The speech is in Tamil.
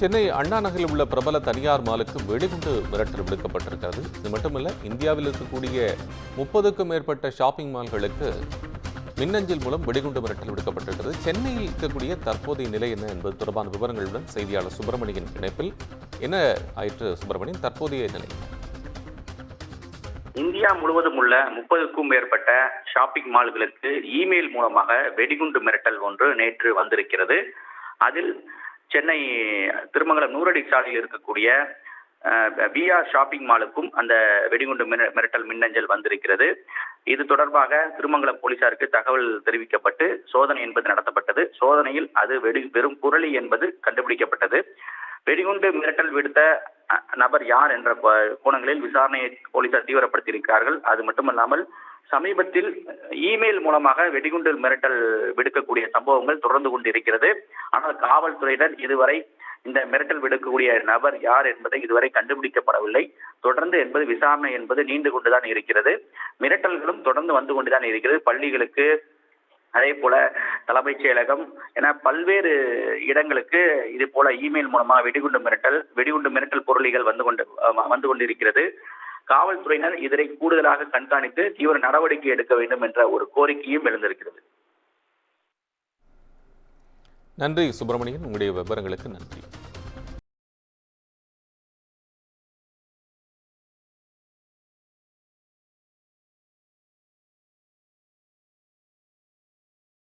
சென்னை அண்ணா நகரில் உள்ள பிரபல தனியார் மாலுக்கு வெடிகுண்டு மிரட்டல் விடுக்கப்பட்டிருக்கிறது. இது மட்டுமல்ல, இந்தியாவில் இருக்கக்கூடிய 30க்கும் மேற்பட்ட ஷாப்பிங் மால்களுக்கு மின்னஞ்சல் மூலம் வெடிகுண்டு மிரட்டல் விடுக்கப்பட்டிருக்கிறது. சென்னையில் இருக்கக்கூடிய தற்போதைய நிலை என்ன என்பது தொடர்பான விவரங்களுடன் செய்தியாளர் சுப்பிரமணியன் இணைப்பில். என்ன ஆயிற்று சுப்பிரமணியன், தற்போதைய நிலை? இந்தியா முழுவதும் உள்ள 30க்கும் மேற்பட்ட ஷாப்பிங் மால்களுக்கு இமெயில் மூலமாக வெடிகுண்டு மிரட்டல் ஒன்று நேற்று வந்திருக்கிறது. அதில் சென்னை திருமங்கலம் நூறடி சாலையில் இருக்கக்கூடிய VR ஷாப்பிங் மாலுக்கும் அந்த வெடிகுண்டு மிரட்டல் மின்னஞ்சல் வந்திருக்கிறது. இது தொடர்பாக திருமங்கலம் போலீசாருக்கு தகவல் தெரிவிக்கப்பட்டு சோதனை என்பது நடத்தப்பட்டது. சோதனையில் அது வெறும் புரளி என்பது கண்டுபிடிக்கப்பட்டது. வெடிகுண்டு மிரட்டல் விடுத்த நபர் யார் என்ற கோணங்களில் விசாரணையை போலீசார் தீவிரப்படுத்தியிருக்கிறார்கள். அது மட்டுமல்லாமல் சமீபத்தில் இமெயில் மூலமாக வெடிகுண்டு மிரட்டல் விடுக்கக்கூடிய சம்பவங்கள் தொடர்ந்து கொண்டிருக்கிறது. ஆனால் காவல்துறையினர் இதுவரை இந்த மிரட்டல் விடுக்கக்கூடிய நபர் யார் என்பதை இதுவரை கண்டுபிடிக்கப்படவில்லை. தொடர்ந்து என்பது விசாரணை என்பது நீண்டு கொண்டுதான் இருக்கிறது. மிரட்டல்களும் தொடர்ந்து வந்து கொண்டுதான் இருக்கிறது. பள்ளிகளுக்கு, அதே போல தலைமைச் செயலகம் என பல்வேறு இடங்களுக்கு இது போல இமெயில் மூலமாக வெடிகுண்டு மிரட்டல் பொருளிகள் வந்து கொண்டிருக்கிறது. காவல்துறையினர் இதனை கூடுதலாக கண்காணித்து தீவிர நடவடிக்கை எடுக்க வேண்டும் என்ற ஒரு கோரிக்கையும் எழுந்திருக்கிறது. நன்றி சுப்பிரமணியன், உங்களுடைய விவரங்களுக்கு நன்றி.